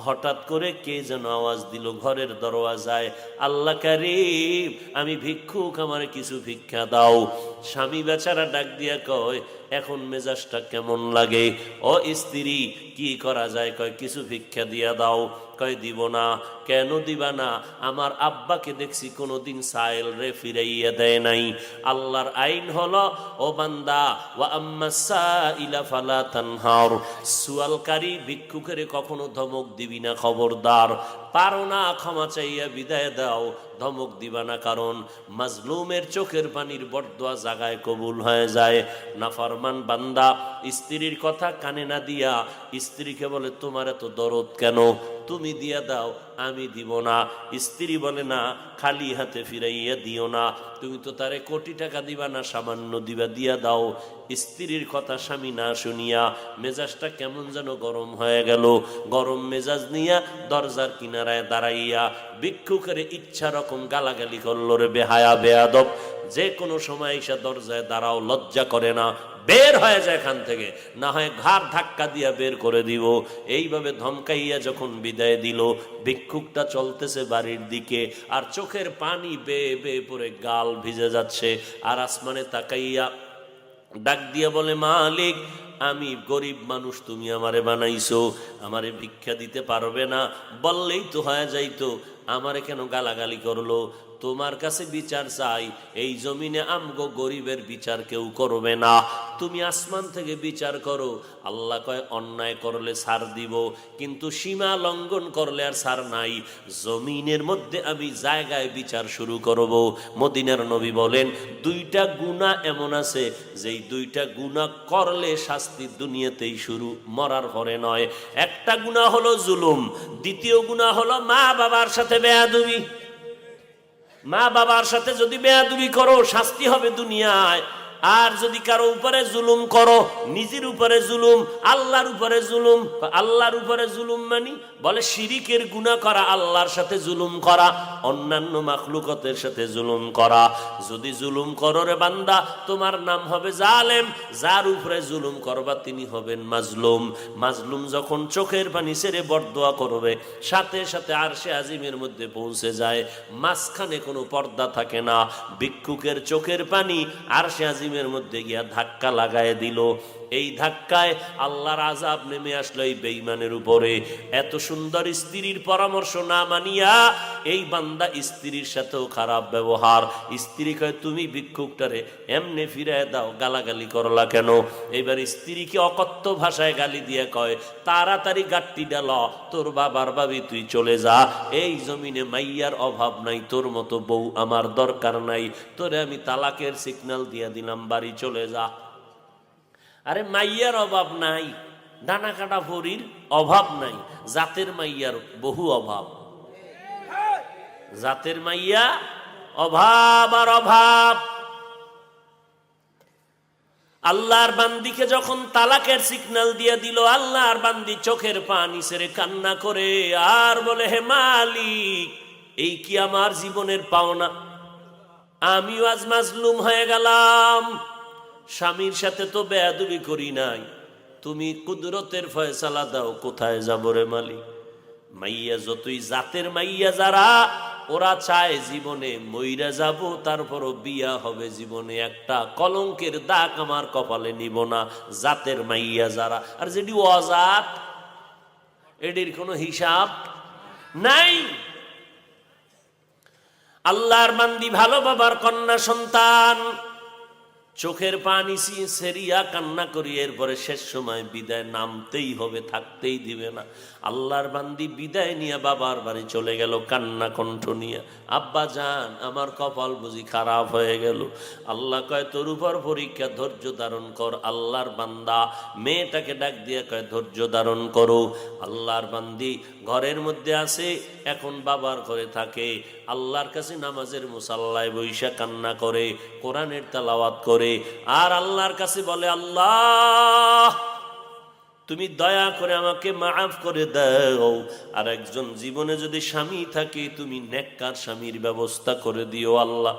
হঠাৎ করে কে যেন আওয়াজ দিল ঘরের দরওয়াজায়, আল্লাহ কারীম, আমি ভিক্ষুক, আমারে কিছু ভিক্ষা দাও। স্বামী বেচারা ডাক দিয়া কয়, এখন মেজাজটা কেমন লাগে? ও স্ত্রী, কি করা যায়? কয়, কিছু ভিক্ষা দিয়া দাও। কয়, দিব না। কেন দিবা না? আমার আব্বাকে দেখছি কোনোদিন সাইল রে ফিরাইয়া দেয় নাই। আল্লাহর আইন হলো, ও বান্দা, ওয়া আম্মাস সাইলা ফালা তানহার, সুয়ালকারী ভিক্ষুকের কখনো ধমক দিবি না, খবরদার। পারো না, ক্ষমা চাইয়া বিদায় দাও, ধমক দিবা না। কারণ মাজলুমের চোখের পানির বরদোয়া জাগায় কবুল হয়ে যায়। নাফরমান বান্দা স্ত্রীর কথা কানে না দিয়া স্ত্রীকে বলে, তোমার এত দরদ কেন? তুমি দিয়া দাও, আমি দিব না। স্ত্রী বলে, না, খালি হাতে ফিরাইয়া দিও না, তুমি তো তারে কোটি টাকা দিবা না, সামান্য দিবা, দিয়া দাও। স্ত্রীর কথা স্বামী না শুনিয়া মেজাজটা কেমন যেন গরম হয়ে গেল। গরম মেজাজ নিয়া দরজার কিনারায় দাঁড়াইয়া ভিক্ষুকের ইচ্ছা রকম গালাগালি করল, রে বেহায়া বেয়াদব, যে কোনো সময় এসে দরজায় দাঁড়াও, লজ্জা করে না? বের হয়ে যায় এখান থেকে, না হয় ঘাড় ধাক্কা দিয়া বের করে দিব। এইভাবে ধমকাইয়া যখন বিদায় দিল, ভিক্ষুকটা চলতেছে বাড়ির দিকে, আর চোখের পানি বেয়ে বেয়ে পড়ে গাল ভিজে যাচ্ছে। আর আসমানে তাকাইয়া ডাক দিয়া বলে, মালিক, আমি গরিব মানুষ, তুমি আমারে বানাইছো, আমারে ভিক্ষা দিতে পারবে না? বললেই তো হয়ে যাইতো, আমারে কেন গালাগালি করলো? তোমার কাছে বিচার চাই, এই জমিনে আমগো গরিবের বিচার কেউ করবে না, তুমি আসমান থেকে বিচার করো। আল্লাহ কয়, অন্যায় করলে ছাড় দিব, কিন্তু সীমা লঙ্ঘন করলে আর ছাড় নাই। জমিনের মধ্যে আমি জায়গায় বিচার শুরু করব। মদিনার নবী বলেন, দুইটা গুনাহ এমন আছে, যেই দুইটা গুনাহ করলে শাস্তি দুনিয়াতেই শুরু, মরার পরে নয়। একটা গুনাহ হলো জুলুম, দ্বিতীয় গুনাহ হলো মা বাবার সাথে বেয়াদবি। মা বাবার সাথে যদি বেয়াদবি করো, শাস্তি হবে দুনিয়ায়। আর যদি কারো উপরে জুলুম করো, নিজের উপরে জুলুম, আল্লাহর উপরে জুলুম। আল্লাহর উপরে জুলুম মানি, বলে শিরিকের গুনাহ করা, আল্লাহর সাথে জুলুম করা, অন্যান্য মাখলুকতের সাথে জুলুম করা। যদি জুলুম করো রে বান্দা, তোমার নাম হবে জালেম। যার উপরে জুলুম করবা তিনি হবেন মাজলুম। মাজলুম যখন চোখের পানি ছেড়ে বরদোয়া করবে, সাথে সাথে আরশে আজিমের মধ্যে পৌঁছে যায়, মাঝখানে কোনো পর্দা থাকে না। ভিক্ষুকের চোখের পানি আরশে আজিমের মধ্যে গিয়া ধাক্কা লাগায় দিল। এই ধাক্কায় আল্লাহর আযাব নেমে আসলো এই বেঈমানের উপরে। এত সুন্দর স্ত্রীর পরামর্শ না মানিয়া এই বান্দা স্ত্রীর সাথেও খারাপ ব্যবহার। স্ত্রী কয়, তুমি ভিক্ষুকটারে এমনে ফিরায় দাও, গালাগালি করলা কেন? এবার স্ত্রীকে অকথ্য ভাষায় গালি দিয়ে কয়, তাড়াতাড়ি গাট্টি ডাল, তোর বাবার বাবি তুই চলে যা, এই জমিনে মাইয়ার অভাব নাই, তোর মতো বউ আমার দরকার নাই, তোরে আমি তালাকের সিগন্যাল দিয়ে দিলাম, বাড়ি চলে যা। আরে মাইয়ার অভাব নাই, ডানা কাটা ভরির অভাব নাই, জাতের মাইয়ার বহু অভাব। জাতের মাইয়া অভাব আর অভাব। আল্লাহর বান্দিকে যখন তালাকের সিগন্যাল দিয়ে দিল, আল্লাহর বান্দি চোখের পানি ছেড়ে কান্না করে আর বলে, হে মালিক, এই কি আমার জীবনের পাওনা? আমিও আজ মাজলুম হয়ে গেলাম। স্বামীর সাথে তো বেয়াদবি করি নাই, তুমি কুদরতের ফয়সালা দাও, কোথায় যাব রে মালিক? মাইয়া যতই জাতের মাইয়া যারা, ওরা চায় জীবনে মইরা যাব, তারপরও বিয়া হবে, জীবনে একটা কলঙ্কের দাগ আমার কপালে নিব না। জাতের মাইয়া যারা, আর যেটি অজাত, এটির কোনো হিসাব নাই। আল্লাহর বান্দি ভালো বাবার কন্যা সন্তান, চোখের পানি সেরিয়া কান্না করি, এরপরে শেষ সময় বিদায় নামতেই হবে, থাকতেই দিবে না। আল্লাহর বান্দি বিদায় নিয়ে বাবার বাড়ি চলে গেল, কান্না কণ্ঠ নিয়ে, আব্বা জান, আমার কপাল বুঝি খারাপ হয়ে গেল। আল্লাহ কয়, তোর উপর পরীক্ষা, ধৈর্য ধারণ কর। আল্লাহর বান্দা মেয়েটাকে ডাক দিয়ে কয়, ধৈর্য ধারণ করো। আল্লাহর বান্দি ঘরের মধ্যে আছে, এখন বাবার ঘরে থাকে, আল্লাহর কাছে নামাজের মুসাল্লায় বৈশা কান্না করে, কোরআনের তেলাওয়াত করে, আর আল্লাহর কাছে বলে, আল্লাহ তুমি দয়া করে আমাকে মাফ করে দাও। আর একজন জীবনে যদি স্বামী থাকে, তুমি নেককার স্বামীর ব্যবস্থা করে দিও আল্লাহ।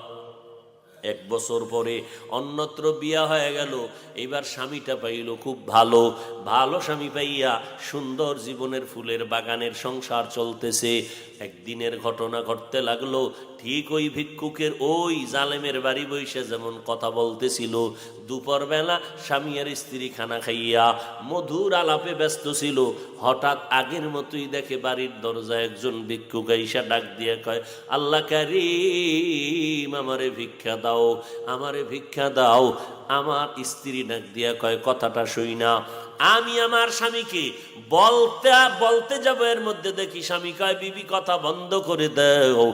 এক বছর পরে অন্যত্র বিয়া হয়ে গেল। এবার স্বামীটা পাইল খুব ভালো, ভালো স্বামী পাইয়া সুন্দর জীবনের ফুলের বাগানের সংসার চলতেছে। একদিনের ঘটনা ঘটতে লাগলো, ঠিক ওই ভিক্ষুকের ওই জালেমের বাড়ি বসে যেমন কথা বলতেছিল, দুপুরবেলা স্বামী আর স্ত্রী খানা খাইয়া মধুর আলাপে ব্যস্ত ছিল। হঠাৎ আগের মতোই দেখে বাড়ির দরজায় একজন ভিক্ষুক আইসা ডাক দিয়ে কয়, আল্লাহ কারীম, আমারে ভিক্ষা দাও, আমারে ভিক্ষা দাও। আমার স্ত্রী ডাক দিয়া কয়, কথাটা শুই না। আমি আমার স্বামীকে বলতে বলতে যাবো, এর মধ্যে দেখি স্বামী কয়, বিবি কথা বন্ধ করে দাও,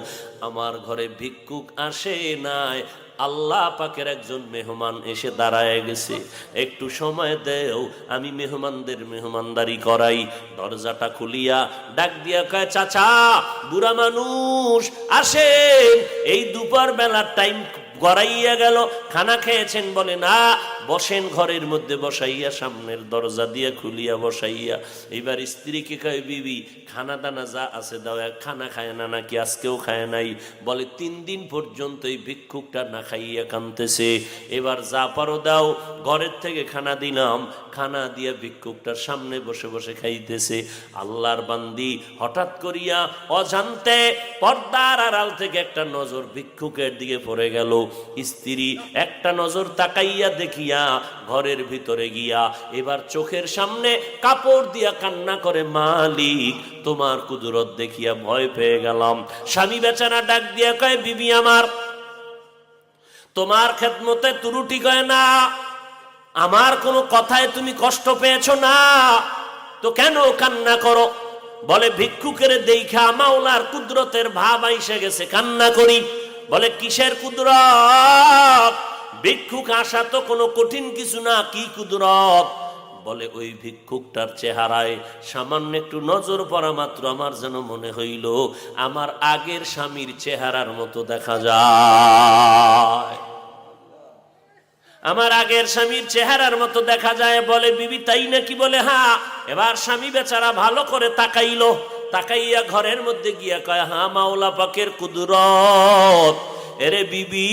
আমার ঘরে ভিক্ষুক আসে নাই, আল্লাহ পাকের একজন মেহমান এসে দাঁড়ায় গেছে, একটু সময় দেও, আমি মেহমানদের মেহমানদারি করাই। দরজাটা খুলিয়া ডাক দিয়া কয়, চাচা, বুড়া মানুষ আসেন, এই দুপুর বেলার টাইম গড়াইয়া গেল, খানা খেয়েছেন? বলে না, বসেন ঘরের মধ্যে বসাইয়া, সামনের দরজা দিয়া খুলিয়া বসাইয়া। এবার স্ত্রীকে কয়, বিবি খানা দানা যা আছে দাও, খানা খায় না নাকি? আজকেও খায় নাই। বলে 3 দিন পর্যন্ত এই ভিক্ষুকটা না খাইয়া কাঁদতেছে, এবার যা পারো দাও। ঘরের থেকে খানা দিলাম, খানা দিয়া ভিক্ষুকটার সামনে বসে বসে খাইতেছে। আল্লাহর বান্দি হঠাৎ করিয়া অজান্তে পর্দার আড়াল থেকে একটা নজর ভিক্ষুকের দিকে পড়ে গেল। স্ত্রী একটা নজর তাকাইয়া দেখিয়া ঘরের ভিতরে গিয়া এবার চোখের সামনে কাপড় দিয়া কান্না করে, মালিক তোমার কুদরত দেখিয়া ভয় পেয়ে গেলাম। স্বামী বেচারা ডাক দিয়া কয়, বিবি আমার, তোমার খেদমতে ত্রুটি কয় না, আমার কোনো কথায় তুমি কষ্ট পেয়েছো না, তো কেন কান্না করো? বলে, ভিক্ষুকের দেইখা মাওলার কুদরতের ভাব আইসে গেছে, কান্না করি। বলে, কিসের কুদরত? ভিক্ষুক আসা তো কোনো কঠিন কিছু না, কি কুদরত? বলে, ওই ভিক্ষুকটার চেহারায় সামান্য একটু নজর পড়া মাত্র আমার যেন মনে হইল আমার আগের স্বামীর চেহারার মতো দেখা যায়, আমার আগের স্বামীর চেহারার মতো দেখা যায়। বলে, বিবি তাই নাকি? বলে, হ্যাঁ। এবার স্বামী বেচারা ভালো করে তাকাইলো, তাকাইয়া ঘরের মধ্যে গিয়া কয়, হ্যাঁ মাওলা পাকের কুদরত। এরে বিবি,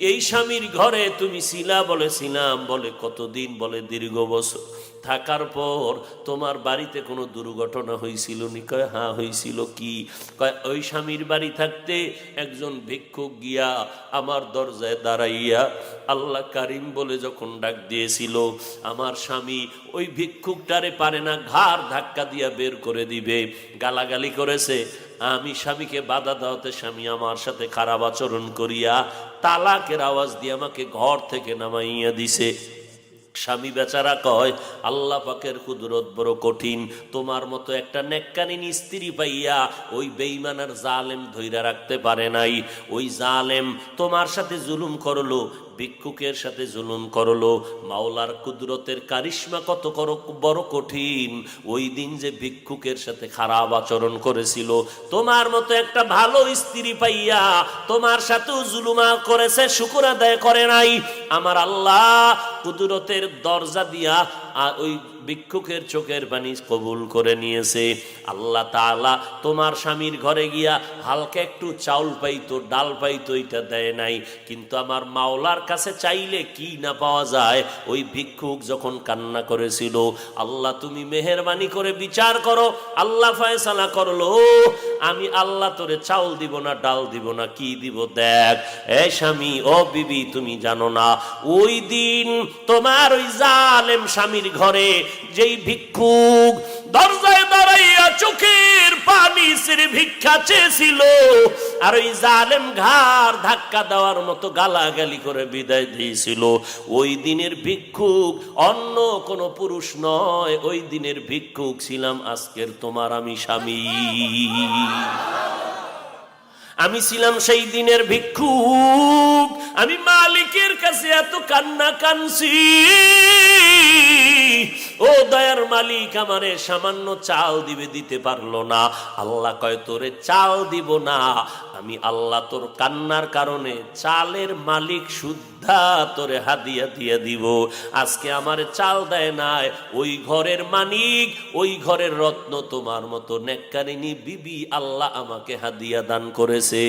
এই স্বামীর ঘরে তুমি ছিলা? বলে, ছিলাম। বলে, কতদিন? বলে, দীর্ঘ বছর। থাকার পর তোমার বাড়িতে কোনো দুর্ঘটনা হয়েছিল নি? কয়, হ্যাঁ হয়েছিল। কি? কয়, ওই স্বামীর বাড়ি থাকতে একজন ভিক্ষুক গিয়া আমার দরজায় দাঁড়াইয়া আল্লাহ কারিম বলে যখন ডাক দিয়েছিল, আমার স্বামী ওই ভিক্ষুকটারে পারে না, ঘাড় ধাক্কা দিয়া বের করে দিবে, গালাগালি করেছে। আমি স্বামীকে বাধা দেওয়াতে স্বামী আমার সাথে খারাপ আচরণ করিয়া তালাকের আওয়াজ দিয়ে আমাকে ঘর থেকে নামাইয়া দিছে। স্বামী বেচারা কয়, আল্লাহ পাকের কুদরত বড় কঠিন, তোমার মতো একটা নেককারিনী স্ত্রী পাইয়া ওই বেঈমানের জালেম ধইরা রাখতে পারে নাই। ওই জালেম তোমার সাথে জুলুম করলো, ভিক্ষুকের সাথে জুলুম করলো। মাওলার কুদরতের কারিশমা কত বড় কঠিন। ওই দিন যে ভিক্ষুকের সাথে খারাপ আচরণ করেছিল, তোমার মতো একটা ভালো স্ত্রী পাইয়া তোমার সাথেও জুলুমা করেছে, শুকর আদায় করে নাই। আমার আল্লাহ কুদরতের দরজা দিয়া ওই ভিক্ষুকের চোখের পানি কবুল করে নিয়েছে। আল্লাহ তাআলা তোমার স্বামীর ঘরে গিয়া হালকা একটু চাউল পাইতো, ডাল পাইতো, এটা দেয় নাই। কিন্তু আমার মাওলার কাছে চাইলে কি না পাওয়া যায়। ওই ভিক্ষুক যখন কান্না করেছিল, আল্লাহ তুমি মেহেরবানি করে বিচার করো। আল্লাহ ফয়সালা করলো, আমি আল্লাহ তোরে চাউল দিব না, ডাল দিব না, কি দিব দেখ। এ স্বামী, ও বিবি, তুমি জানো না ওই দিন তোমার ওই জালেম স্বামীর ঘরে যেই ভিক্ষুক দরজায় দাঁড়াইয়া চোখের পানি ছেড়ে ভিক্ষা চেয়েছিল, আর ওই জালেম ঘাড় ধাক্কা দেওয়ার মতো গালাগালি করে বিদায় দিয়েছিল, ওই দিনের ভিক্ষুক অন্য কোনো পুরুষ নয়, ওই দিনের ভিক্ষুক ছিলাম আজকের তোমার আমি স্বামী। আমি ছিলাম সেই দিনের ভিক্ষুক। আমি মালিকের কাছে এত কান্না কানছি, ও দয়ার মালিক আমারে সামান্য চাল দিবে, দিতে পারলো না। আল্লাহ কয়, তোরে চাল দিব না, আমি আল্লাহ তোর কান্নার কারণে চালের মালিক শুদ্ধা তোরে হাদিয়া দিয়ে দিব। আজকে আমারে চাল দেয় নাই, ওই ঘরের মালিক, ওই ঘরের রত্ন তোমার মতো নেককারিনী বিবি আল্লাহ আমাকে হাদিয়া দান করেছে।